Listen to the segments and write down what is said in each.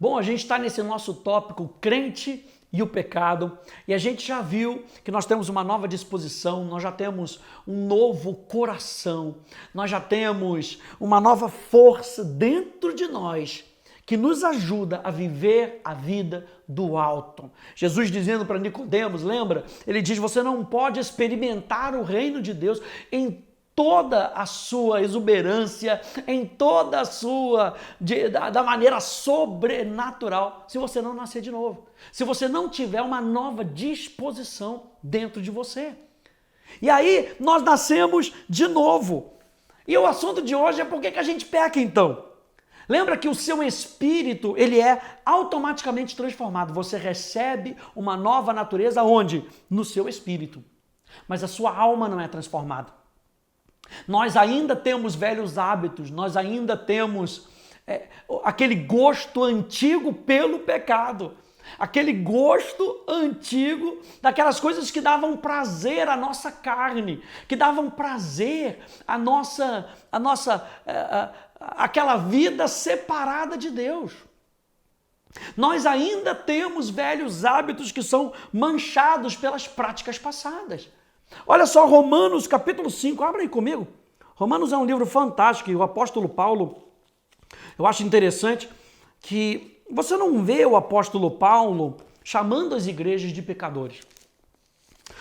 Bom, a gente está nesse nosso tópico crente e o pecado, e a gente já viu que nós temos uma nova disposição, nós já temos um novo coração, nós já temos uma nova força dentro de nós que nos ajuda a viver a vida do alto. Jesus dizendo para Nicodemos, lembra? Ele diz, você não pode experimentar o reino de Deus em toda a sua exuberância, em toda a sua, da maneira sobrenatural, se você não nascer de novo. Se você não tiver uma nova disposição dentro de você. E aí, nós nascemos de novo. E o assunto de hoje é por que a gente peca então? Lembra que o seu espírito, ele é automaticamente transformado. Você recebe uma nova natureza onde? No seu espírito. Mas a sua alma não é transformada. Nós ainda temos velhos hábitos, nós ainda temos aquele gosto antigo pelo pecado, aquele gosto antigo daquelas coisas que davam prazer à nossa carne, que davam prazer aquela vida separada de Deus. Nós ainda temos velhos hábitos que são manchados pelas práticas passadas. Olha só, Romanos capítulo 5, abre aí comigo. Romanos é um livro fantástico e o apóstolo Paulo, eu acho interessante que você não vê o apóstolo Paulo chamando as igrejas de pecadores.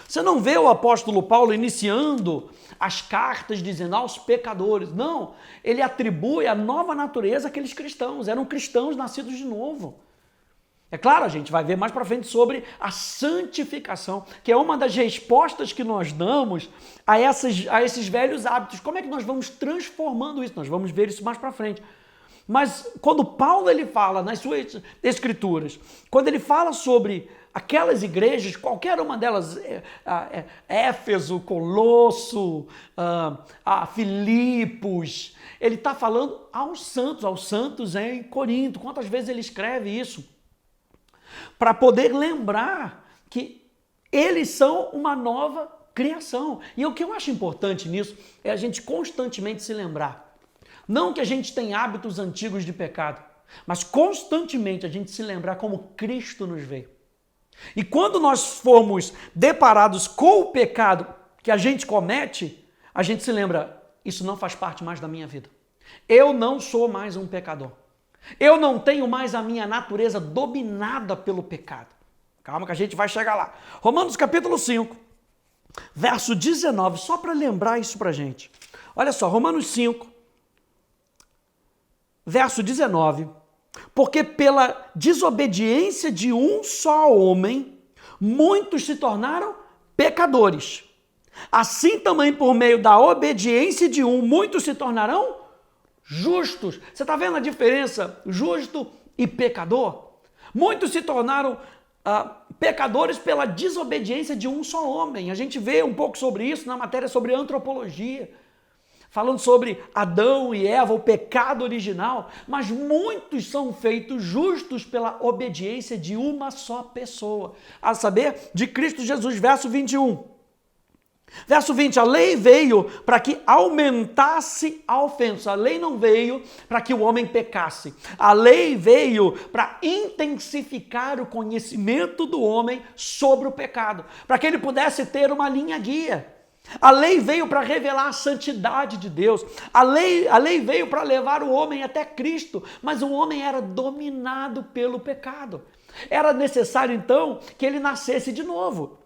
Você não vê o apóstolo Paulo iniciando as cartas dizendo aos pecadores. Não, ele atribui a nova natureza àqueles cristãos, eram cristãos nascidos de novo. É claro, a gente vai ver mais para frente sobre a santificação, que é uma das respostas que nós damos a esses velhos hábitos. Como é que nós vamos transformando isso? Nós vamos ver isso mais para frente. Mas quando Paulo ele fala nas suas escrituras, quando ele fala sobre aquelas igrejas, qualquer uma delas, Éfeso, Colosso, Filipos, ele está falando aos santos em Corinto. Quantas vezes ele escreve isso? Para poder lembrar que eles são uma nova criação. E o que eu acho importante nisso é a gente constantemente se lembrar. Não que a gente tenha hábitos antigos de pecado, mas constantemente a gente se lembrar como Cristo nos veio. E quando nós formos deparados com o pecado que a gente comete, a gente se lembra, isso não faz parte mais da minha vida. Eu não sou mais um pecador. Eu não tenho mais a minha natureza dominada pelo pecado. Calma que a gente vai chegar lá. Romanos capítulo 5, verso 19, só para lembrar isso para a gente. Olha só, Romanos 5, verso 19. Porque pela desobediência de um só homem, muitos se tornaram pecadores. Assim também por meio da obediência de um, muitos se tornarão justos. Você está vendo a diferença? Justo e pecador? Muitos se tornaram pecadores pela desobediência de um só homem. A gente vê um pouco sobre isso na matéria sobre antropologia, falando sobre Adão e Eva, o pecado original, mas muitos são feitos justos pela obediência de uma só pessoa, a saber, de Cristo Jesus, verso 21. Verso 20, a lei veio para que aumentasse a ofensa. A lei não veio para que o homem pecasse. A lei veio para intensificar o conhecimento do homem sobre o pecado, para que ele pudesse ter uma linha guia. A lei veio para revelar a santidade de Deus. A lei veio para levar o homem até Cristo, mas o homem era dominado pelo pecado. Era necessário então que ele nascesse de novo.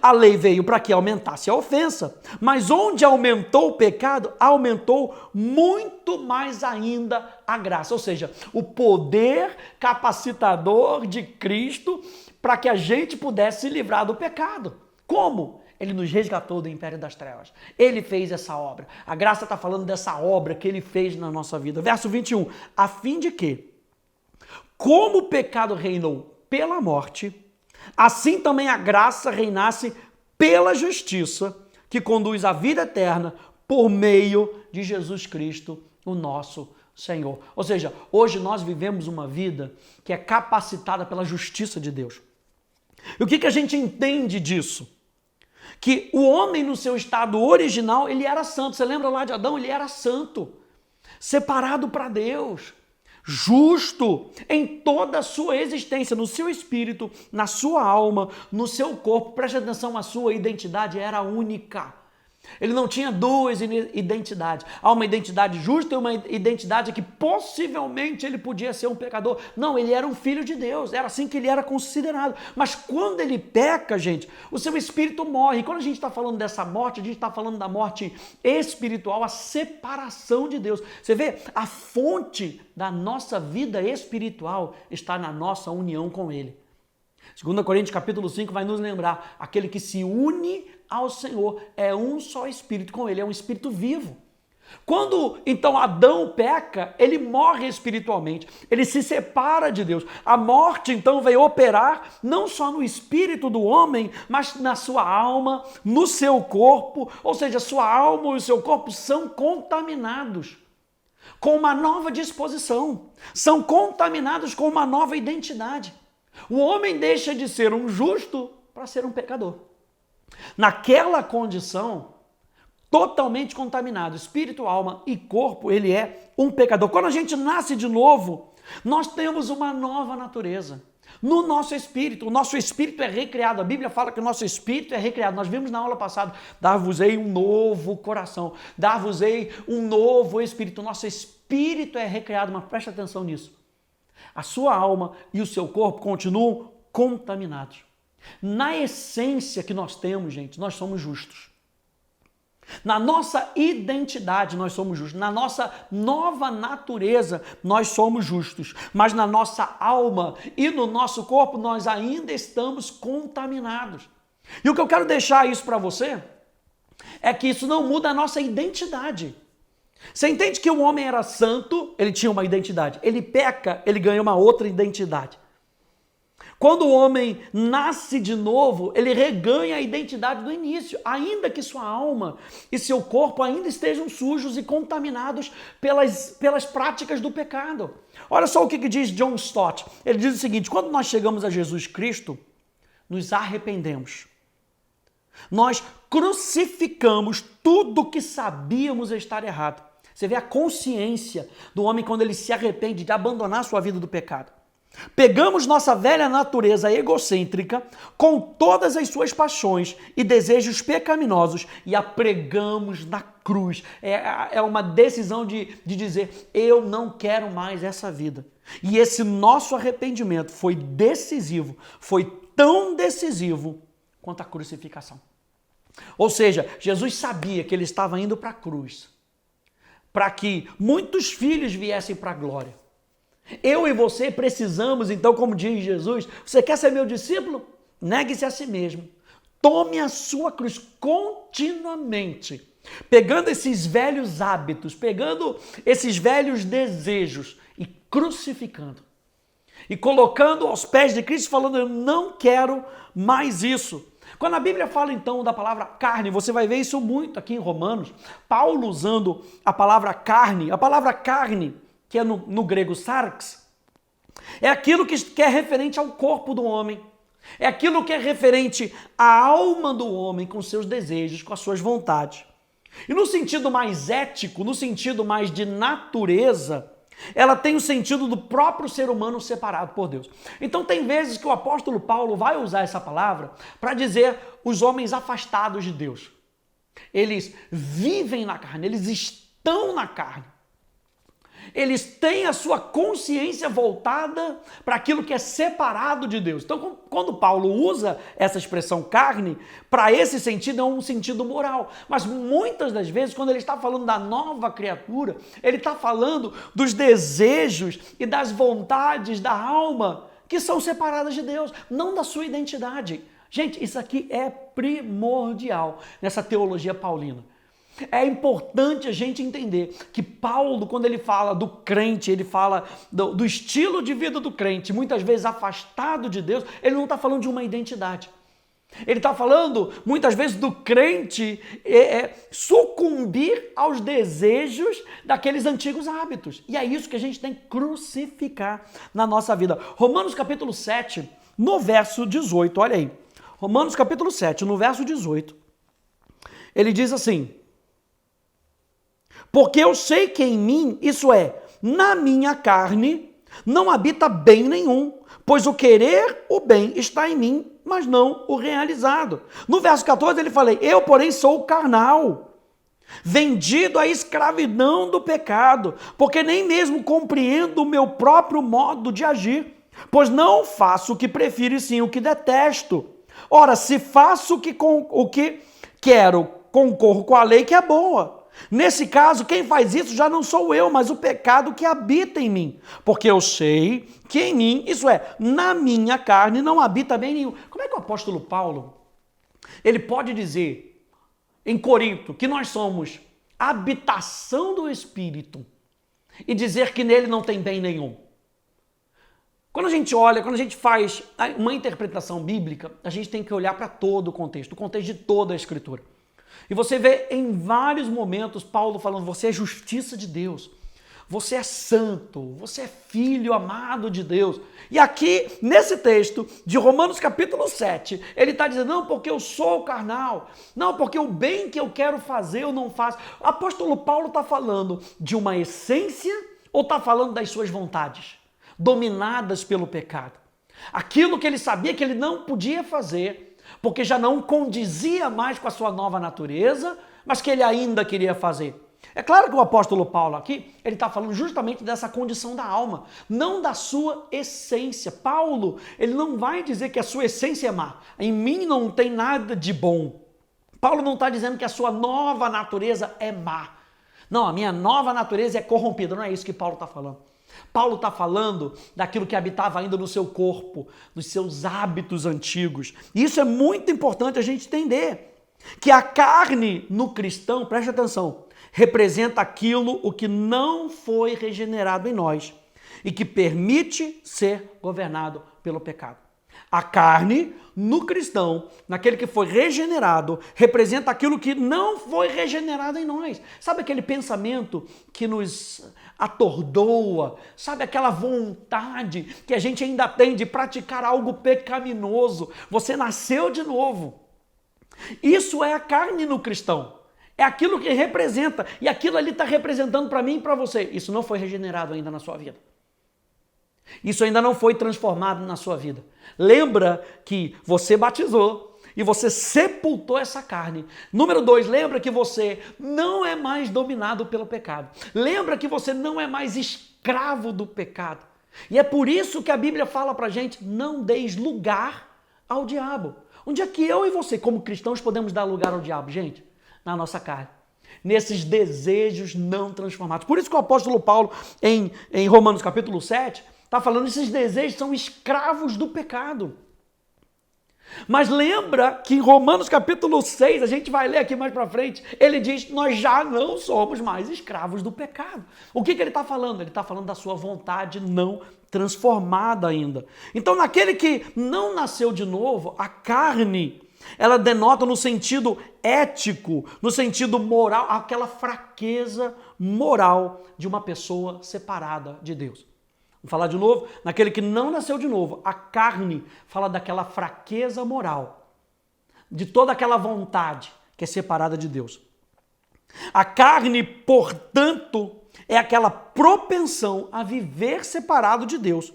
A lei veio para que aumentasse a ofensa, mas onde aumentou o pecado, aumentou muito mais ainda a graça, ou seja, o poder capacitador de Cristo para que a gente pudesse se livrar do pecado. Como? Ele nos resgatou do império das trevas. Ele fez essa obra. A graça está falando dessa obra que ele fez na nossa vida. Verso 21, a fim de que, como o pecado reinou pela morte, assim também a graça reinasse pela justiça, que conduz à vida eterna por meio de Jesus Cristo, o nosso Senhor. Ou seja, hoje nós vivemos uma vida que é capacitada pela justiça de Deus. E o que a gente entende disso? Que o homem no seu estado original, ele era santo. Você lembra lá de Adão? Ele era santo, separado para Deus. justo em toda a sua existência, no seu espírito, na sua alma, no seu corpo. Preste atenção, a sua identidade era única. Ele não tinha duas identidades. Há uma identidade justa e uma identidade que possivelmente ele podia ser um pecador. Não, ele era um filho de Deus, era assim que ele era considerado. Mas quando ele peca, gente, o seu espírito morre. E quando a gente está falando dessa morte, a gente está falando da morte espiritual, a separação de Deus. Você vê, a fonte da nossa vida espiritual está na nossa união com Ele. 2 Coríntios capítulo 5 vai nos lembrar, aquele que se une ao Senhor é um só espírito com Ele, é um espírito vivo. Quando então Adão peca, ele morre espiritualmente, ele se separa de Deus. A morte então veio operar não só no espírito do homem, mas na sua alma, no seu corpo, ou seja, sua alma e o seu corpo são contaminados com uma nova disposição, são contaminados com uma nova identidade. O homem deixa de ser um justo para ser um pecador. Naquela condição, totalmente contaminado, espírito, alma e corpo, ele é um pecador. Quando a gente nasce de novo, nós temos uma nova natureza. No nosso espírito, o nosso espírito é recriado. A Bíblia fala que o nosso espírito é recriado. Nós vimos na aula passada, dar-vos-ei um novo coração, dar-vos-ei um novo espírito. O nosso espírito é recriado, mas preste atenção nisso. A sua alma e o seu corpo continuam contaminados. Na essência que nós temos, gente, nós somos justos. Na nossa identidade nós somos justos. Na nossa nova natureza nós somos justos. Mas na nossa alma e no nosso corpo nós ainda estamos contaminados. E o que eu quero deixar isso para você é que isso não muda a nossa identidade. Você entende que o homem era santo, ele tinha uma identidade. Ele peca, ele ganha uma outra identidade. Quando o homem nasce de novo, ele reganha a identidade do início, ainda que sua alma e seu corpo ainda estejam sujos e contaminados pelas práticas do pecado. Olha só o que diz John Stott. Ele diz o seguinte: quando nós chegamos a Jesus Cristo, nos arrependemos. Nós crucificamos tudo que sabíamos estar errado. Você vê a consciência do homem quando ele se arrepende de abandonar sua vida do pecado. Pegamos nossa velha natureza egocêntrica com todas as suas paixões e desejos pecaminosos e a pregamos na cruz. É uma decisão de dizer, eu não quero mais essa vida. E esse nosso arrependimento foi decisivo, foi tão decisivo quanto a crucificação. Ou seja, Jesus sabia que ele estava indo para a cruz, para que muitos filhos viessem para a glória. Eu e você precisamos, então, como diz Jesus, você quer ser meu discípulo? Negue-se a si mesmo. Tome a sua cruz continuamente, pegando esses velhos hábitos, pegando esses velhos desejos e crucificando. E colocando aos pés de Cristo, falando, eu não quero mais isso. Quando a Bíblia fala então da palavra carne, você vai ver isso muito aqui em Romanos, Paulo usando a palavra carne, que é no grego sarx, é aquilo que é referente ao corpo do homem, é aquilo que é referente à alma do homem, com seus desejos, com as suas vontades. E no sentido mais ético, no sentido mais de natureza, ela tem o sentido do próprio ser humano separado por Deus. Então tem vezes que o apóstolo Paulo vai usar essa palavra para dizer os homens afastados de Deus. Eles vivem na carne, eles estão na carne. Eles têm a sua consciência voltada para aquilo que é separado de Deus. Então, quando Paulo usa essa expressão carne, para esse sentido é um sentido moral. Mas muitas das vezes, quando ele está falando da nova criatura, ele está falando dos desejos e das vontades da alma que são separadas de Deus, não da sua identidade. Gente, isso aqui é primordial nessa teologia paulina. É importante a gente entender que Paulo, quando ele fala do crente, ele fala do estilo de vida do crente, muitas vezes afastado de Deus, ele não está falando de uma identidade. Ele está falando, muitas vezes, do crente sucumbir aos desejos daqueles antigos hábitos. E é isso que a gente tem que crucificar na nossa vida. Romanos capítulo 7, no verso 18, olha aí. Romanos capítulo 7, no verso 18, ele diz assim: porque eu sei que em mim, isso é, na minha carne não habita bem nenhum, pois o querer o bem está em mim, mas não o realizado. No verso 14 ele fala, eu porém sou carnal, vendido à escravidão do pecado, porque nem mesmo compreendo o meu próprio modo de agir, pois não faço o que prefiro e sim o que detesto. Ora, se faço o que quero, concorro com a lei que é boa. Nesse caso, quem faz isso já não sou eu, mas o pecado que habita em mim. Porque eu sei que em mim, isso é, na minha carne, não habita bem nenhum. Como é que o apóstolo Paulo, ele pode dizer em Corinto que nós somos habitação do Espírito e dizer que nele não tem bem nenhum? Quando a gente olha, quando a gente faz uma interpretação bíblica, a gente tem que olhar para todo o contexto de toda a Escritura. E você vê em vários momentos Paulo falando, você é justiça de Deus, você é santo, você é filho amado de Deus. E aqui, nesse texto de Romanos capítulo 7, ele está dizendo, não, porque eu sou carnal, não, porque o bem que eu quero fazer eu não faço. O apóstolo Paulo está falando de uma essência ou está falando das suas vontades, dominadas pelo pecado? Aquilo que ele sabia que ele não podia fazer, porque já não condizia mais com a sua nova natureza, mas que ele ainda queria fazer. É claro que o apóstolo Paulo aqui, ele está falando justamente dessa condição da alma, não da sua essência. Paulo, ele não vai dizer que a sua essência é má. Em mim não tem nada de bom. Paulo não está dizendo que a sua nova natureza é má. Não, a minha nova natureza é corrompida. Não é isso que Paulo está falando. Paulo está falando daquilo que habitava ainda no seu corpo, dos seus hábitos antigos. E isso é muito importante a gente entender. Que a carne no cristão, preste atenção, representa aquilo o que não foi regenerado em nós e que permite ser governado pelo pecado. A carne no cristão, naquele que foi regenerado, representa aquilo que não foi regenerado em nós. Sabe aquele pensamento que nos atordoa? Sabe aquela vontade que a gente ainda tem de praticar algo pecaminoso? Você nasceu de novo. Isso é a carne no cristão. É aquilo que representa. E aquilo ali está representando para mim e para você. Isso não foi regenerado ainda na sua vida. Isso ainda não foi transformado na sua vida. Lembra que você batizou e você sepultou essa carne. Número 2, lembra que você não é mais dominado pelo pecado. Lembra que você não é mais escravo do pecado. E é por isso que a Bíblia fala pra gente, não deis lugar ao diabo. Onde é que eu e você, como cristãos, podemos dar lugar ao diabo, gente? Na nossa carne. Nesses desejos não transformados. Por isso que o apóstolo Paulo, em Romanos capítulo 7, está falando que esses desejos são escravos do pecado. Mas lembra que em Romanos capítulo 6, a gente vai ler aqui mais para frente, ele diz que nós já não somos mais escravos do pecado. O que ele está falando? Ele está falando da sua vontade não transformada ainda. Então, naquele que não nasceu de novo, a carne, ela denota no sentido ético, no sentido moral, aquela fraqueza moral de uma pessoa separada de Deus. Vou falar de novo, naquele que não nasceu de novo, a carne fala daquela fraqueza moral, de toda aquela vontade que é separada de Deus. A carne, portanto, é aquela propensão a viver separado de Deus,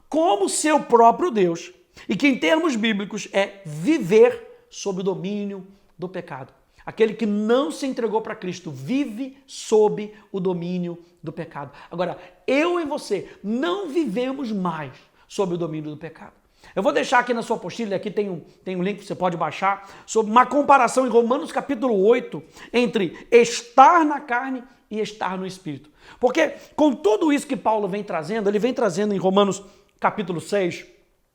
como seu próprio Deus, e que em termos bíblicos é viver sob o domínio do pecado. Aquele que não se entregou para Cristo vive sob o domínio do pecado. Agora, eu e você não vivemos mais sob o domínio do pecado. Eu vou deixar aqui na sua apostila, aqui tem um link que você pode baixar, sobre uma comparação em Romanos capítulo 8, entre estar na carne e estar no Espírito. Porque com tudo isso que Paulo vem trazendo, ele vem trazendo em Romanos capítulo 6,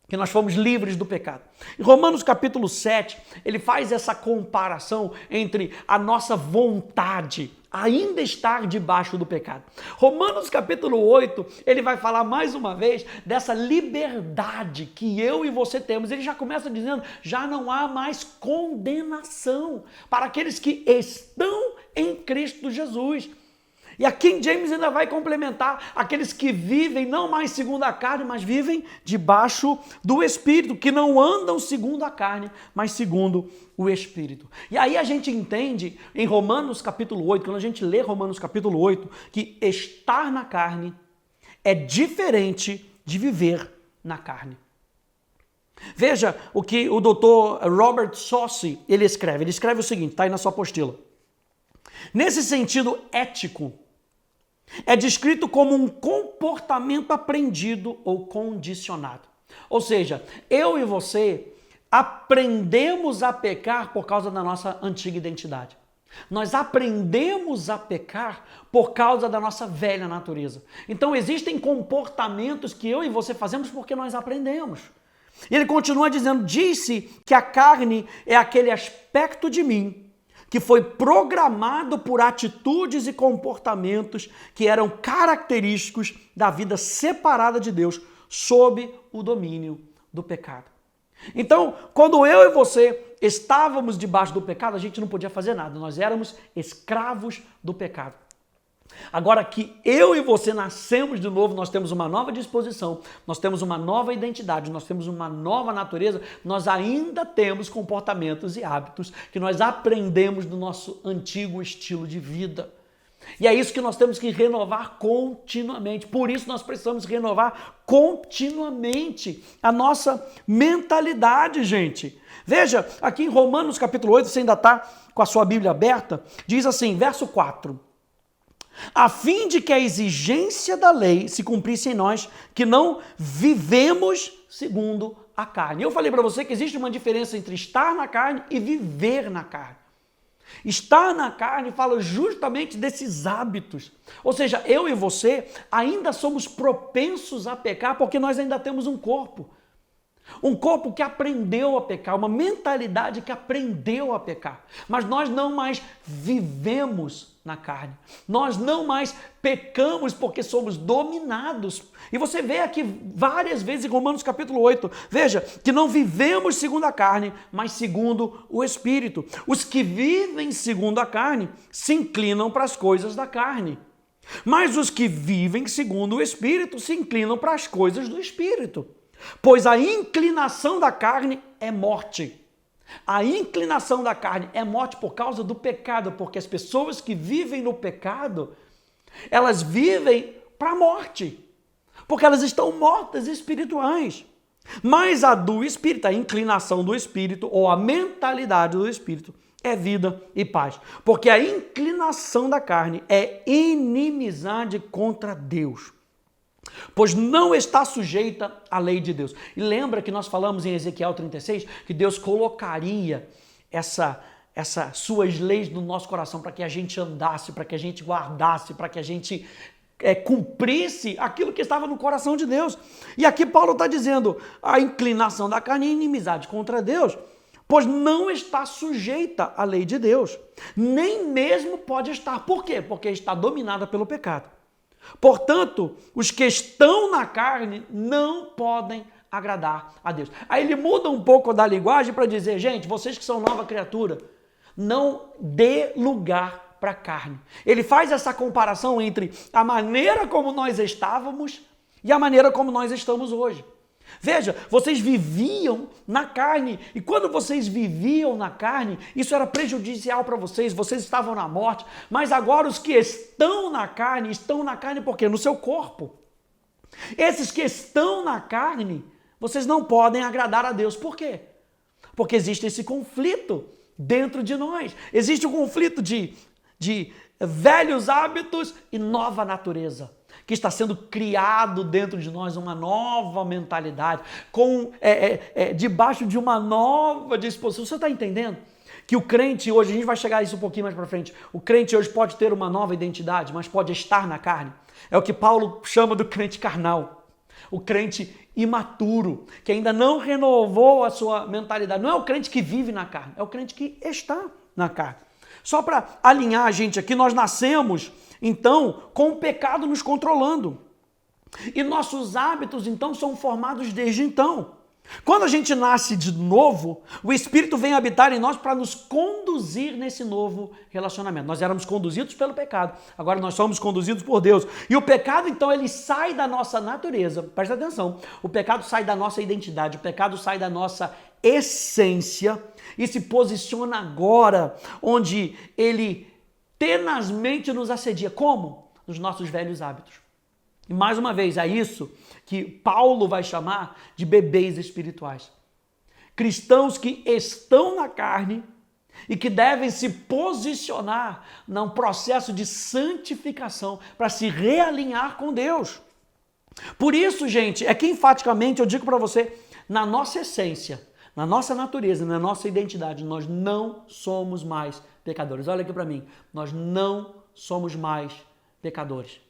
que nós fomos livres do pecado. Em Romanos capítulo 7, ele faz essa comparação entre a nossa vontade ainda estar debaixo do pecado. Romanos capítulo 8, ele vai falar mais uma vez dessa liberdade que eu e você temos. Ele já começa dizendo, já não há mais condenação para aqueles que estão em Cristo Jesus. E a King James ainda vai complementar aqueles que vivem não mais segundo a carne, mas vivem debaixo do Espírito, que não andam segundo a carne, mas segundo o Espírito. E aí a gente entende em Romanos capítulo 8, quando a gente lê Romanos capítulo 8, que estar na carne é diferente de viver na carne. Veja o que o doutor Robert Saucy, ele escreve o seguinte, está aí na sua apostila. Nesse sentido ético, é descrito como um comportamento aprendido ou condicionado. Ou seja, eu e você aprendemos a pecar por causa da nossa antiga identidade. Nós aprendemos a pecar por causa da nossa velha natureza. Então existem comportamentos que eu e você fazemos porque nós aprendemos. E ele continua dizendo, disse que a carne é aquele aspecto de mim que foi programado por atitudes e comportamentos que eram característicos da vida separada de Deus sob o domínio do pecado. Então, quando eu e você estávamos debaixo do pecado, a gente não podia fazer nada, nós éramos escravos do pecado. Agora que eu e você nascemos de novo, nós temos uma nova disposição, nós temos uma nova identidade, nós temos uma nova natureza, nós ainda temos comportamentos e hábitos que nós aprendemos do nosso antigo estilo de vida. E é isso que nós temos que renovar continuamente. Por isso nós precisamos renovar continuamente a nossa mentalidade, gente. Veja, aqui em Romanos capítulo 8, você ainda está com a sua Bíblia aberta, diz assim, verso 4. A fim de que a exigência da lei se cumprisse em nós, que não vivemos segundo a carne. Eu falei para você que existe uma diferença entre estar na carne e viver na carne. Estar na carne fala justamente desses hábitos. Ou seja, eu e você ainda somos propensos a pecar porque nós ainda temos um corpo. Um corpo que aprendeu a pecar, uma mentalidade que aprendeu a pecar. Mas nós não mais vivemos na carne. Nós não mais pecamos porque somos dominados. E você vê aqui várias vezes em Romanos capítulo 8, veja, que não vivemos segundo a carne, mas segundo o Espírito. Os que vivem segundo a carne se inclinam para as coisas da carne. Mas os que vivem segundo o Espírito se inclinam para as coisas do Espírito. Pois a inclinação da carne é morte. A inclinação da carne é morte por causa do pecado, porque as pessoas que vivem no pecado, elas vivem para a morte, porque elas estão mortas espirituais. Mas a do Espírito, a inclinação do Espírito, ou a mentalidade do Espírito, é vida e paz. Porque a inclinação da carne é inimizade contra Deus, pois não está sujeita à lei de Deus. E lembra que nós falamos em Ezequiel 36 que Deus colocaria essas suas leis no nosso coração para que a gente andasse, para que a gente guardasse, para que a gente cumprisse aquilo que estava no coração de Deus. E aqui Paulo está dizendo, a inclinação da carne é inimizade contra Deus, pois não está sujeita à lei de Deus, nem mesmo pode estar. Por quê? Porque está dominada pelo pecado. Portanto, os que estão na carne não podem agradar a Deus. Aí ele muda um pouco da linguagem para dizer, gente, vocês que são nova criatura, não dê lugar para a carne. Ele faz essa comparação entre a maneira como nós estávamos e a maneira como nós estamos hoje. Veja, vocês viviam na carne, e quando vocês viviam na carne, isso era prejudicial para vocês, vocês estavam na morte, mas agora os que estão na carne por quê? No seu corpo. Esses que estão na carne, vocês não podem agradar a Deus. Por quê? Porque existe esse conflito dentro de nós. Existe um conflito de velhos hábitos e nova natureza, que está sendo criado dentro de nós uma nova mentalidade, debaixo de uma nova disposição. Você está entendendo? Que o crente hoje, a gente vai chegar a isso um pouquinho mais para frente, o crente hoje pode ter uma nova identidade, mas pode estar na carne. É o que Paulo chama do crente carnal, o crente imaturo, que ainda não renovou a sua mentalidade. Não é o crente que vive na carne, é o crente que está na carne. Só para alinhar a gente aqui, nós nascemos então com o pecado nos controlando. E nossos hábitos então são formados desde então. Quando a gente nasce de novo, o Espírito vem habitar em nós para nos conduzir nesse novo relacionamento. Nós éramos conduzidos pelo pecado, agora nós somos conduzidos por Deus. E o pecado, então, ele sai da nossa natureza. Presta atenção, o pecado sai da nossa identidade, o pecado sai da nossa essência e se posiciona agora onde ele tenazmente nos assedia. Como? Nos nossos velhos hábitos. E mais uma vez, é isso que Paulo vai chamar de bebês espirituais. Cristãos que estão na carne e que devem se posicionar num processo de santificação para se realinhar com Deus. Por isso, gente, é que enfaticamente eu digo para você, na nossa essência, na nossa natureza, na nossa identidade, nós não somos mais pecadores. Olha aqui para mim, nós não somos mais pecadores.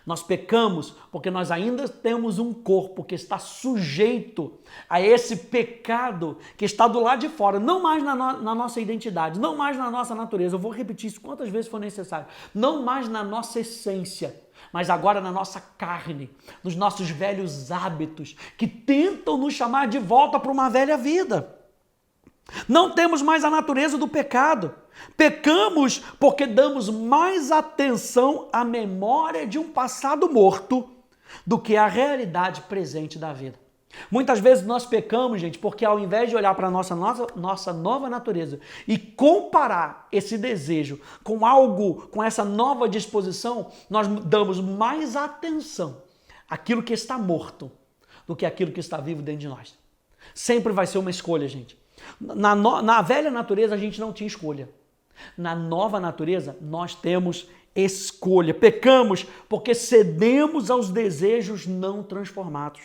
Nós pecamos porque nós ainda temos um corpo que está sujeito a esse pecado que está do lado de fora, não mais na nossa identidade, não mais na nossa natureza. Eu vou repetir isso quantas vezes for necessário. Não mais na nossa essência, mas agora na nossa carne, nos nossos velhos hábitos que tentam nos chamar de volta para uma velha vida. Não temos mais a natureza do pecado. Pecamos porque damos mais atenção à memória de um passado morto do que à realidade presente da vida. Muitas vezes nós pecamos, gente, porque ao invés de olhar para a nossa nova natureza e comparar esse desejo com algo, com essa nova disposição, nós damos mais atenção àquilo que está morto do que àquilo que está vivo dentro de nós. Sempre vai ser uma escolha, gente. Na velha natureza a gente não tinha escolha. Na nova natureza nós temos escolha. Pecamos porque cedemos aos desejos não transformados.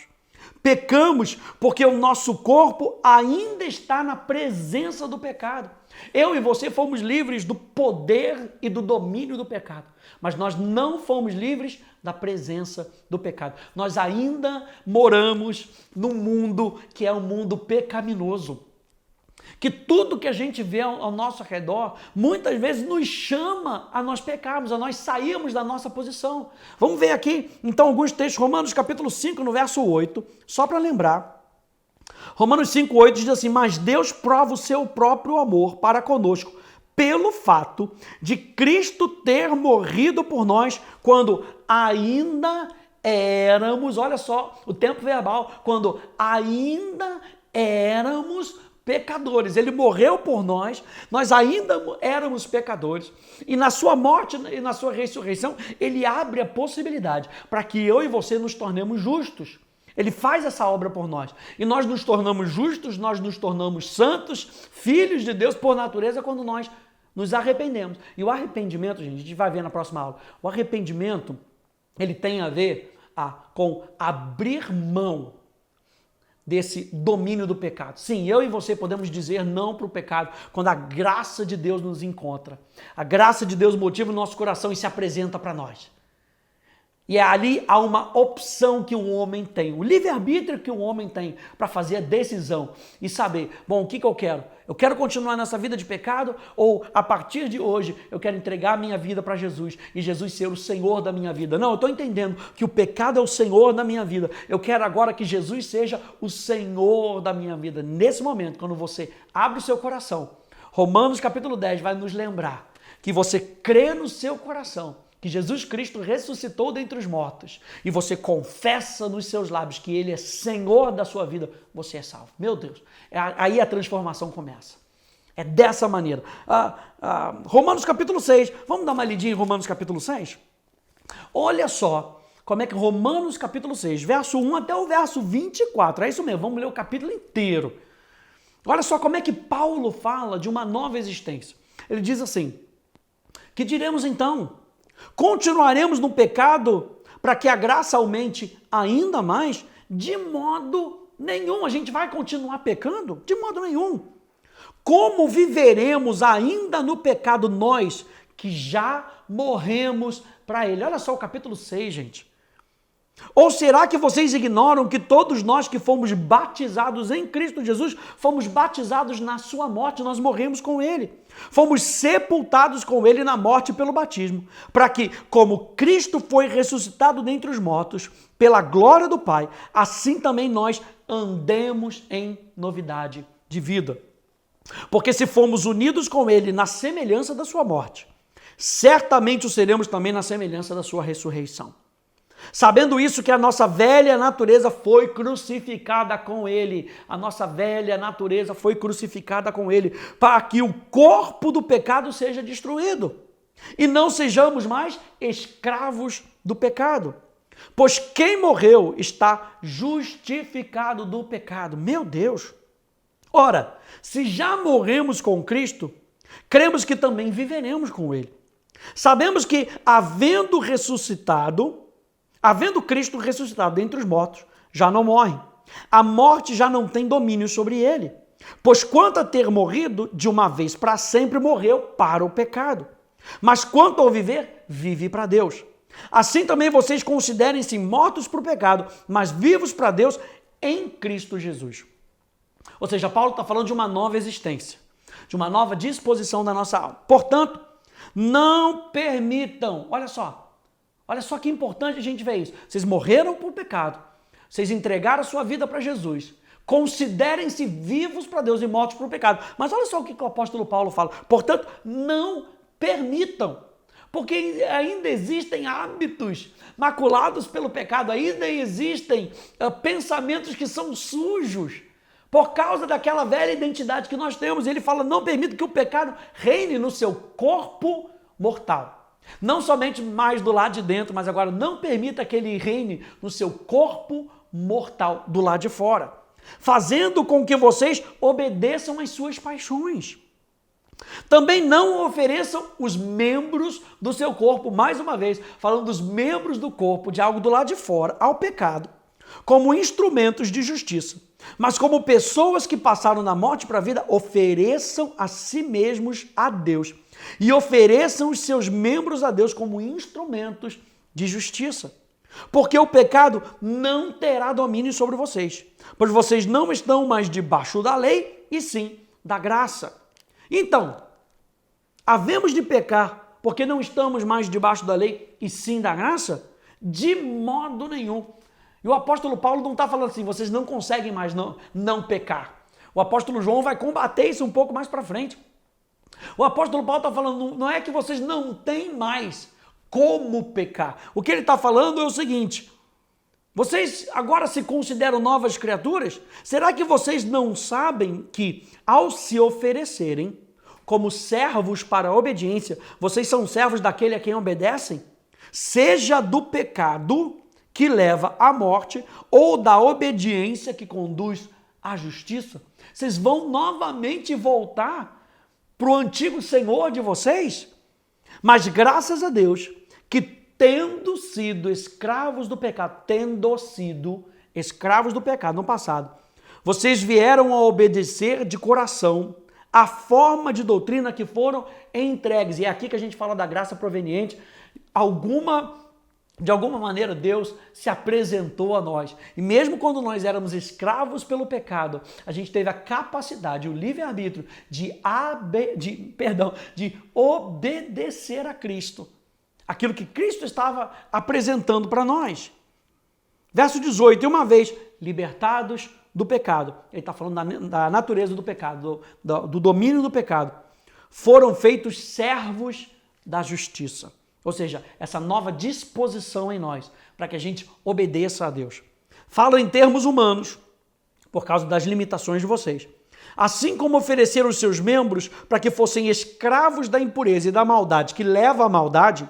Pecamos porque o nosso corpo ainda está na presença do pecado. Eu e você fomos livres do poder e do domínio do pecado, mas nós não fomos livres da presença do pecado. Nós ainda moramos num mundo que é um mundo pecaminoso. Que tudo que a gente vê ao nosso redor, muitas vezes nos chama a nós pecarmos, a nós sairmos da nossa posição. Vamos ver aqui, então, alguns textos. Romanos capítulo 5, no verso 8, só para lembrar. Romanos 5, 8 diz assim: mas Deus prova o seu próprio amor para conosco, pelo fato de Cristo ter morrido por nós quando ainda éramos, olha só, o tempo verbal, quando ainda éramos pecadores. Ele morreu por nós, nós ainda éramos pecadores, e na sua morte e na sua ressurreição, ele abre a possibilidade para que eu e você nos tornemos justos. Ele faz essa obra por nós, e nós nos tornamos justos, nós nos tornamos santos, filhos de Deus por natureza, quando nós nos arrependemos. E o arrependimento, gente, a gente vai ver na próxima aula, o arrependimento, ele tem a ver com abrir mão desse domínio do pecado. Sim, eu e você podemos dizer não para o pecado quando a graça de Deus nos encontra. A graça de Deus motiva o nosso coração e se apresenta para nós. E ali há uma opção que o homem tem, o livre-arbítrio que o homem tem para fazer a decisão e saber, bom, o que eu quero? Eu quero continuar nessa vida de pecado ou a partir de hoje eu quero entregar a minha vida para Jesus e Jesus ser o Senhor da minha vida? Não, eu estou entendendo que o pecado é o Senhor da minha vida. Eu quero agora que Jesus seja o Senhor da minha vida. Nesse momento, quando você abre o seu coração, Romanos capítulo 10 vai nos lembrar que você crê no seu coração que Jesus Cristo ressuscitou dentre os mortos e você confessa nos seus lábios que Ele é Senhor da sua vida, você é salvo. Meu Deus, aí a transformação começa. É dessa maneira. Romanos capítulo 6, vamos dar uma lidinha em Romanos capítulo 6? Olha só como é que Romanos capítulo 6, verso 1 até o verso 24, é isso mesmo, vamos ler o capítulo inteiro. Olha só como é que Paulo fala de uma nova existência. Ele diz assim, que diremos então? Continuaremos no pecado para que a graça aumente ainda mais? De modo nenhum. A gente vai continuar pecando? De modo nenhum. Como viveremos ainda no pecado nós que já morremos para ele? Olha só o capítulo 6, gente. Ou será que vocês ignoram que todos nós que fomos batizados em Cristo Jesus, fomos batizados na sua morte, nós morremos com ele. Fomos sepultados com ele na morte pelo batismo, para que, como Cristo foi ressuscitado dentre os mortos, pela glória do Pai, assim também nós andemos em novidade de vida. Porque se formos unidos com ele na semelhança da sua morte, certamente o seremos também na semelhança da sua ressurreição. Sabendo isso, que a nossa velha natureza foi crucificada com ele. A nossa velha natureza foi crucificada com ele, para que o corpo do pecado seja destruído e não sejamos mais escravos do pecado. Pois quem morreu está justificado do pecado. Meu Deus! Ora, se já morremos com Cristo, cremos que também viveremos com ele. Sabemos que, havendo Cristo ressuscitado dentre os mortos, já não morre. A morte já não tem domínio sobre ele. Pois quanto a ter morrido, de uma vez para sempre morreu para o pecado. Mas quanto ao viver, vive para Deus. Assim também vocês considerem-se mortos para o pecado, mas vivos para Deus em Cristo Jesus. Ou seja, Paulo está falando de uma nova existência, de uma nova disposição da nossa alma. Portanto, não permitam, olha só que importante a gente ver isso. Vocês morreram por pecado, vocês entregaram a sua vida para Jesus, considerem-se vivos para Deus e mortos para o pecado. Mas olha só o que o apóstolo Paulo fala. Portanto, não permitam, porque ainda existem hábitos maculados pelo pecado, ainda existem pensamentos que são sujos, por causa daquela velha identidade que nós temos. Ele fala, não permita que o pecado reine no seu corpo mortal. Não somente mais do lado de dentro, mas agora não permita que ele reine no seu corpo mortal do lado de fora, fazendo com que vocês obedeçam às suas paixões. Também não ofereçam os membros do seu corpo, mais uma vez, falando dos membros do corpo, de algo do lado de fora, ao pecado, como instrumentos de justiça. Mas como pessoas que passaram da morte para a vida, ofereçam a si mesmos a Deus e ofereçam os seus membros a Deus como instrumentos de justiça. Porque o pecado não terá domínio sobre vocês, pois vocês não estão mais debaixo da lei, e sim da graça. Então, havemos de pecar porque não estamos mais debaixo da lei e sim da graça? De modo nenhum. E o apóstolo Paulo não está falando assim, vocês não conseguem mais não pecar. O apóstolo João vai combater isso um pouco mais para frente. O apóstolo Paulo está falando, não é que vocês não têm mais como pecar. O que ele está falando é o seguinte, vocês agora se consideram novas criaturas? Será que vocês não sabem que, ao se oferecerem como servos para a obediência, vocês são servos daquele a quem obedecem? Seja do pecado que leva à morte, ou da obediência que conduz à justiça. Vocês vão novamente voltar para o antigo Senhor de vocês? Mas graças a Deus, que tendo sido escravos do pecado no passado, vocês vieram a obedecer de coração a forma de doutrina que foram entregues. E é aqui que a gente fala da graça proveniente. De alguma maneira, Deus se apresentou a nós. E mesmo quando nós éramos escravos pelo pecado, a gente teve a capacidade, o livre-arbítrio de obedecer a Cristo. Aquilo que Cristo estava apresentando para nós. Verso 18, e uma vez libertados do pecado, ele está falando da natureza do pecado, do domínio do pecado, foram feitos servos da justiça. Ou seja, essa nova disposição em nós, para que a gente obedeça a Deus. Fala em termos humanos, por causa das limitações de vocês. Assim como ofereceram os seus membros para que fossem escravos da impureza e da maldade, que leva à maldade,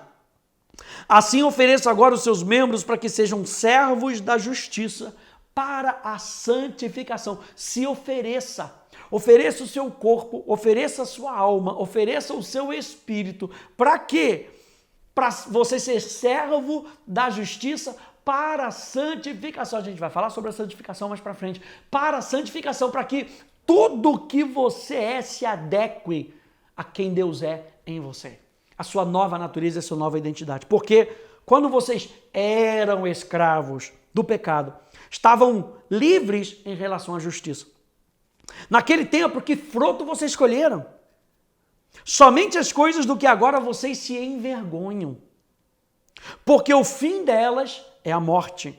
assim ofereça agora os seus membros para que sejam servos da justiça, para a santificação. Se ofereça. Ofereça o seu corpo, ofereça a sua alma, ofereça o seu espírito. Para quê? Para você ser servo da justiça para a santificação. A gente vai falar sobre a santificação mais para frente. Para a santificação, para que tudo que você é se adeque a quem Deus é em você. A sua nova natureza, a sua nova identidade. Porque quando vocês eram escravos do pecado, estavam livres em relação à justiça. Naquele tempo, que fruto vocês escolheram? Somente as coisas do que agora vocês se envergonham. Porque o fim delas é a morte.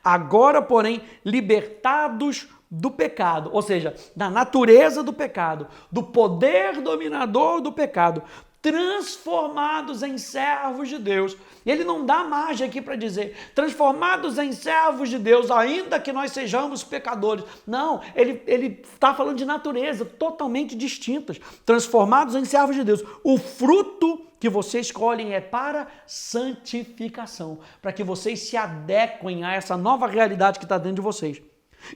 Agora, porém, libertados do pecado, ou seja, da natureza do pecado, do poder dominador do pecado, transformados em servos de Deus. E ele não dá margem aqui para dizer, transformados em servos de Deus, ainda que nós sejamos pecadores. Não, ele está falando de natureza totalmente distintas, transformados em servos de Deus. O fruto que vocês escolhem é para santificação, para que vocês se adequem a essa nova realidade que está dentro de vocês.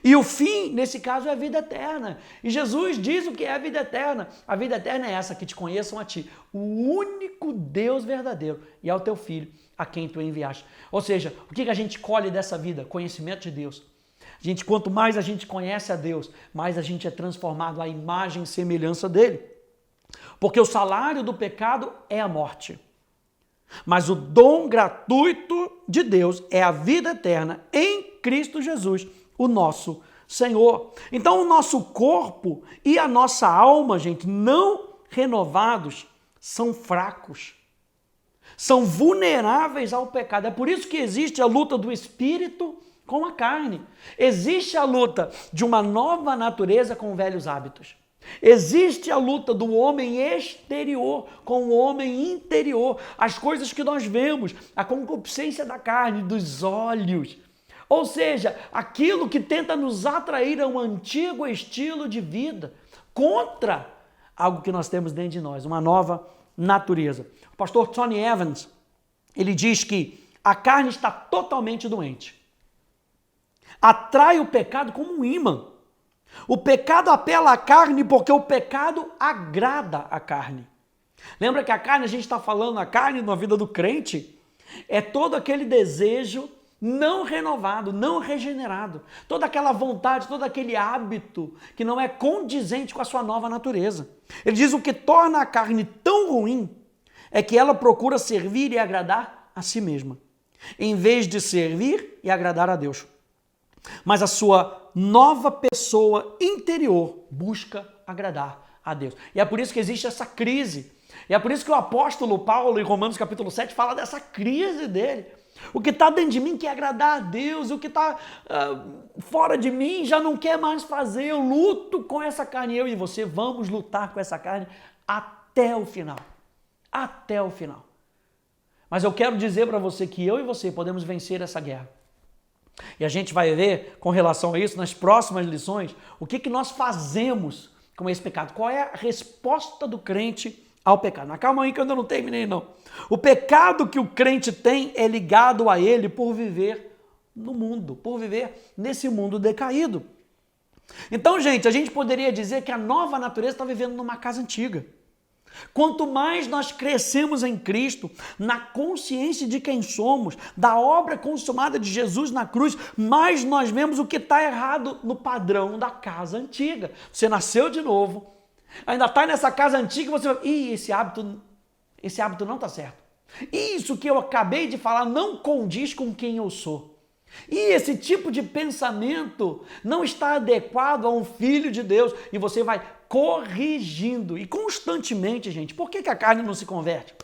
E o fim, nesse caso, é a vida eterna. E Jesus diz o que é a vida eterna. A vida eterna é essa, que te conheçam a ti, o único Deus verdadeiro, e ao teu Filho, a quem tu enviaste. Ou seja, o que a gente colhe dessa vida? Conhecimento de Deus. Quanto mais a gente conhece a Deus, mais a gente é transformado à imagem e semelhança dele. Porque o salário do pecado é a morte. Mas o dom gratuito de Deus é a vida eterna em Cristo Jesus, o nosso Senhor. Então o nosso corpo e a nossa alma, gente, não renovados, são fracos, são vulneráveis ao pecado. É por isso que existe a luta do espírito com a carne. Existe a luta de uma nova natureza com velhos hábitos. Existe a luta do homem exterior com o homem interior. As coisas que nós vemos, a concupiscência da carne, dos olhos. Ou seja, aquilo que tenta nos atrair a um antigo estilo de vida contra algo que nós temos dentro de nós, uma nova natureza. O pastor Tony Evans, ele diz que a carne está totalmente doente. Atrai o pecado como um imã. O pecado apela à carne porque o pecado agrada a carne. Lembra que a carne, a gente está falando, a carne na vida do crente, é todo aquele desejo não renovado, não regenerado. Toda aquela vontade, todo aquele hábito que não é condizente com a sua nova natureza. Ele diz o que torna a carne tão ruim é que ela procura servir e agradar a si mesma, em vez de servir e agradar a Deus. Mas a sua nova pessoa interior busca agradar a Deus. E é por isso que existe essa crise. E é por isso que o apóstolo Paulo, em Romanos capítulo 7, fala dessa crise dele. O que está dentro de mim quer agradar a Deus, o que está fora de mim já não quer mais fazer. Eu luto com essa carne, eu e você vamos lutar com essa carne até o final. Até o final. Mas eu quero dizer para você que eu e você podemos vencer essa guerra. E a gente vai ver, com relação a isso, nas próximas lições, o que nós fazemos com esse pecado. Qual é a resposta do crente ao pecado? Mas calma aí que eu ainda não terminei, não. O pecado que o crente tem é ligado a ele por viver no mundo, por viver nesse mundo decaído. Então, gente, a gente poderia dizer que a nova natureza está vivendo numa casa antiga. Quanto mais nós crescemos em Cristo, na consciência de quem somos, da obra consumada de Jesus na cruz, mais nós vemos o que está errado no padrão da casa antiga. Você nasceu de novo, ainda está nessa casa antiga e você vai, esse hábito não está certo. Isso que eu acabei de falar não condiz com quem eu sou. E esse tipo de pensamento não está adequado a um filho de Deus e você vai corrigindo e constantemente, gente. Por que a carne não se converte?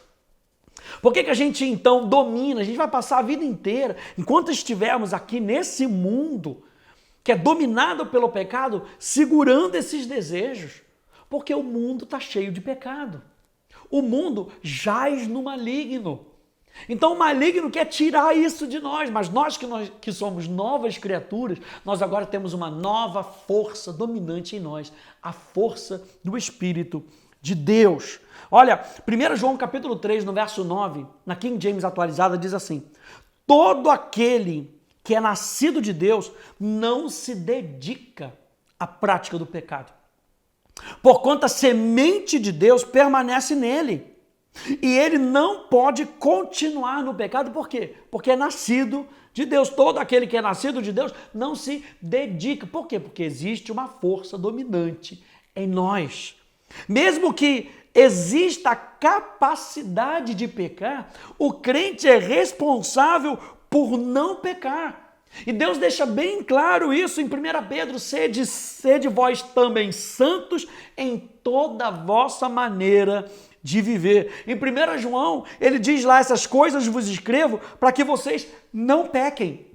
Por que a gente então domina? A gente vai passar a vida inteira, enquanto estivermos aqui nesse mundo que é dominado pelo pecado, segurando esses desejos, porque o mundo está cheio de pecado. O mundo jaz no maligno. Então o maligno quer tirar isso de nós, mas nós que somos novas criaturas, nós agora temos uma nova força dominante em nós, a força do Espírito de Deus. Olha, 1 João capítulo 3, no verso 9, na King James atualizada, diz assim: todo aquele que é nascido de Deus não se dedica à prática do pecado, porquanto a semente de Deus permanece nele. E ele não pode continuar no pecado, por quê? Porque é nascido de Deus. Todo aquele que é nascido de Deus não se dedica. Por quê? Porque existe uma força dominante em nós. Mesmo que exista a capacidade de pecar, o crente é responsável por não pecar. E Deus deixa bem claro isso em 1 Pedro, sede vós também santos em toda a vossa maneira de viver. Em 1 João, ele diz lá, essas coisas vos escrevo para que vocês não pequem.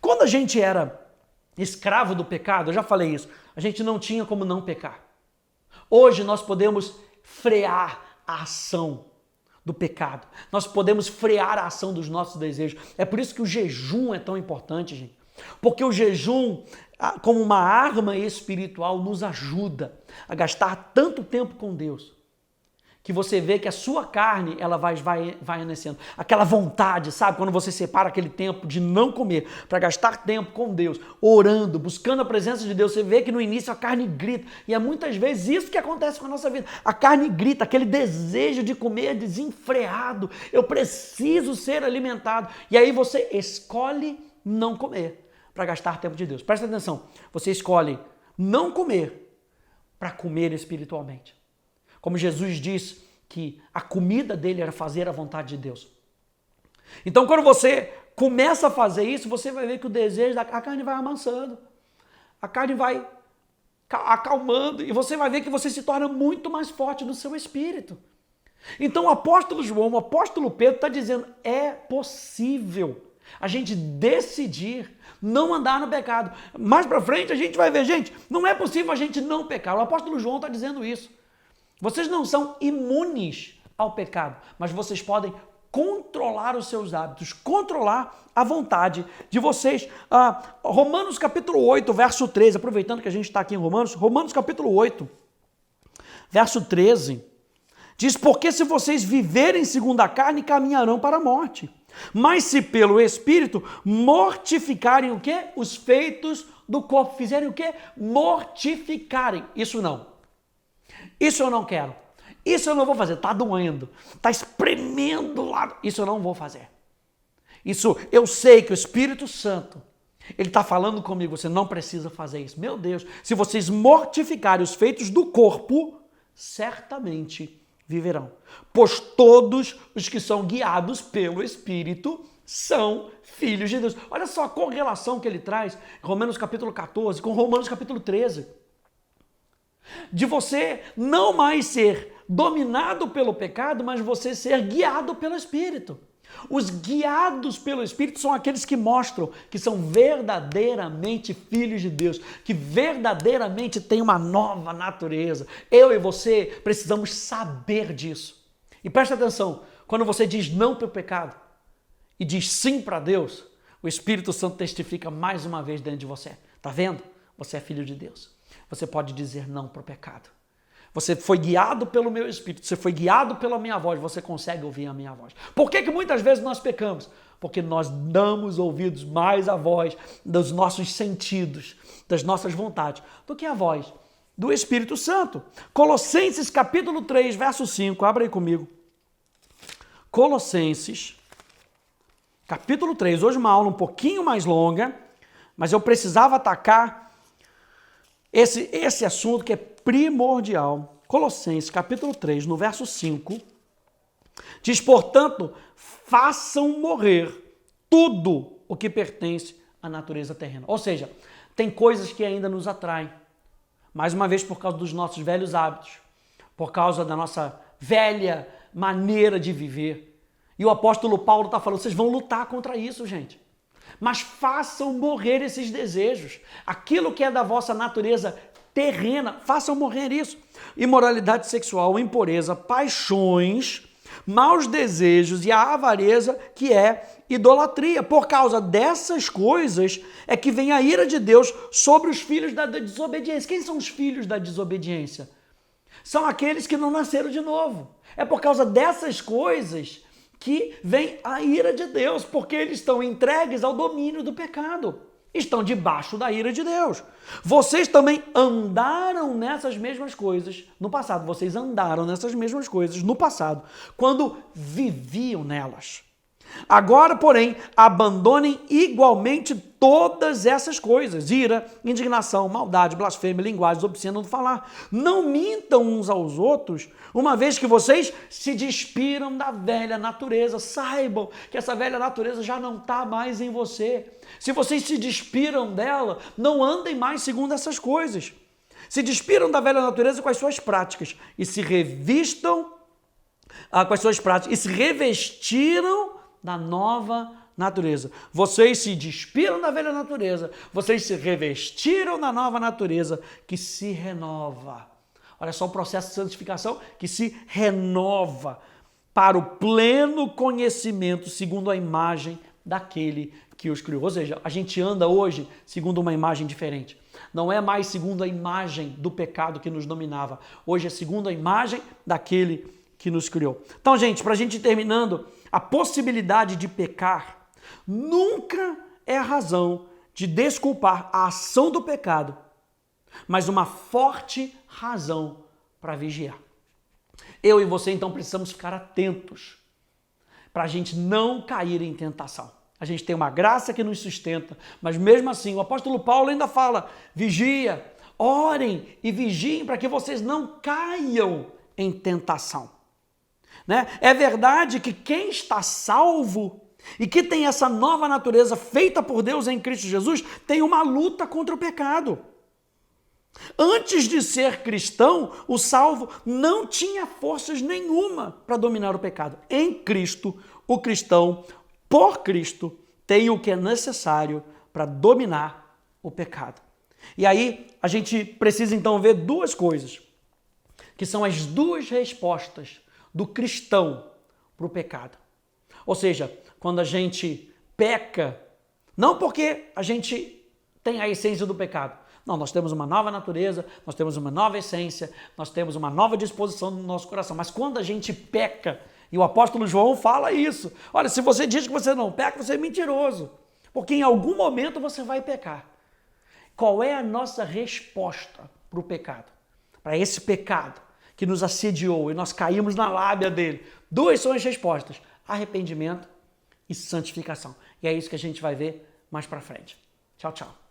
Quando a gente era escravo do pecado, eu já falei isso, a gente não tinha como não pecar. Hoje nós podemos frear a ação do pecado. Nós podemos frear a ação dos nossos desejos. É por isso que o jejum é tão importante, gente. Porque o jejum, como uma arma espiritual, nos ajuda a gastar tanto tempo com Deus, que você vê que a sua carne, ela vai anecendo. Aquela vontade, sabe? Quando você separa aquele tempo de não comer, para gastar tempo com Deus, orando, buscando a presença de Deus, você vê que no início a carne grita. E é muitas vezes isso que acontece com a nossa vida. A carne grita, aquele desejo de comer desenfreado. Eu preciso ser alimentado. E aí você escolhe não comer para gastar tempo de Deus. Presta atenção. Você escolhe não comer para comer espiritualmente. Como Jesus disse que a comida dele era fazer a vontade de Deus. Então, quando você começa a fazer isso, você vai ver que o desejo da carne vai amansando. A carne vai acalmando e você vai ver que você se torna muito mais forte no seu espírito. Então, o apóstolo João, o apóstolo Pedro está dizendo, é possível a gente decidir não andar no pecado. Mais para frente a gente vai ver, gente, não é possível a gente não pecar. O apóstolo João está dizendo isso. Vocês não são imunes ao pecado, mas vocês podem controlar os seus hábitos, controlar a vontade de vocês. Romanos capítulo 8, verso 13, aproveitando que a gente está aqui em Romanos capítulo 8, verso 13, diz, porque se vocês viverem segundo a carne, caminharão para a morte. Mas se pelo Espírito mortificarem o quê? Os feitos do corpo. Fizerem o quê? Mortificarem. Isso não. Isso eu não quero. Isso eu não vou fazer. Está doendo. Está espremendo lá. Isso eu não vou fazer. Isso eu sei que o Espírito Santo, ele está falando comigo. Você não precisa fazer isso. Meu Deus, se vocês mortificarem os feitos do corpo, certamente viverão. Pois todos os que são guiados pelo Espírito são filhos de Deus. Olha só a correlação que ele traz em Romanos capítulo 14 com Romanos capítulo 13. De você não mais ser dominado pelo pecado, mas você ser guiado pelo Espírito. Os guiados pelo Espírito são aqueles que mostram que são verdadeiramente filhos de Deus, que verdadeiramente têm uma nova natureza. Eu e você precisamos saber disso. E presta atenção, quando você diz não para o pecado e diz sim para Deus, o Espírito Santo testifica mais uma vez dentro de você. Tá vendo? Você é filho de Deus. Você pode dizer não para o pecado. Você foi guiado pelo meu Espírito, você foi guiado pela minha voz, você consegue ouvir a minha voz. Por que muitas vezes nós pecamos? Porque nós damos ouvidos mais à voz dos nossos sentidos, das nossas vontades, do que a voz do Espírito Santo. Colossenses capítulo 3, verso 5, abre aí comigo. Colossenses capítulo 3, hoje uma aula um pouquinho mais longa, mas eu precisava atacar esse assunto que é primordial. Colossenses capítulo 3, no verso 5, diz, portanto, façam morrer tudo o que pertence à natureza terrena. Ou seja, tem coisas que ainda nos atraem. Mais uma vez por causa dos nossos velhos hábitos, por causa da nossa velha maneira de viver. E o apóstolo Paulo está falando, vocês vão lutar contra isso, gente. Mas façam morrer esses desejos. Aquilo que é da vossa natureza terrena, façam morrer isso. Imoralidade sexual, impureza, paixões, maus desejos e a avareza, que é idolatria. Por causa dessas coisas é que vem a ira de Deus sobre os filhos da desobediência. Quem são os filhos da desobediência? São aqueles que não nasceram de novo. É por causa dessas coisas que vem a ira de Deus, porque eles estão entregues ao domínio do pecado. Estão debaixo da ira de Deus. Vocês também andaram nessas mesmas coisas no passado. Vocês andaram nessas mesmas coisas no passado, quando viviam nelas. Agora, porém, abandonem igualmente todas essas coisas: ira, indignação, maldade, blasfêmia, linguagens obscenas do falar. Não mintam uns aos outros, uma vez que vocês se despiram da velha natureza. Saibam que essa velha natureza já não está mais em você. Se vocês se despiram dela, não andem mais segundo essas coisas. Se despiram da velha natureza com as suas práticas e se revistam com as suas práticas e se revestiram da nova natureza. Vocês se despiram da velha natureza, vocês se revestiram da nova natureza que se renova. Olha só o processo de santificação que se renova para o pleno conhecimento segundo a imagem daquele que os criou. Ou seja, a gente anda hoje segundo uma imagem diferente. Não é mais segundo a imagem do pecado que nos dominava. Hoje é segundo a imagem daquele que nos criou. Então, gente, para a gente ir terminando, a possibilidade de pecar nunca é a razão de desculpar a ação do pecado, mas uma forte razão para vigiar. Eu e você, então, precisamos ficar atentos para a gente não cair em tentação. A gente tem uma graça que nos sustenta, mas mesmo assim, o apóstolo Paulo ainda fala, vigia, orem e vigiem para que vocês não caiam em tentação. Né? É verdade que quem está salvo e que tem essa nova natureza feita por Deus em Cristo Jesus tem uma luta contra o pecado. Antes de ser cristão, o salvo não tinha forças nenhuma para dominar o pecado. Em Cristo, o cristão, por Cristo, tem o que é necessário para dominar o pecado. E aí, a gente precisa então ver duas coisas, que são as duas respostas do cristão para o pecado. Ou seja, quando a gente peca, não porque a gente tem a essência do pecado. Não, nós temos uma nova natureza, nós temos uma nova essência, nós temos uma nova disposição no nosso coração. Mas quando a gente peca, e o apóstolo João fala isso, olha, se você diz que você não peca, você é mentiroso, porque em algum momento você vai pecar. Qual é a nossa resposta para o pecado? Para esse pecado que nos assediou e nós caímos na lábia dele. Duas são as respostas: arrependimento e santificação. E é isso que a gente vai ver mais para frente. Tchau, tchau.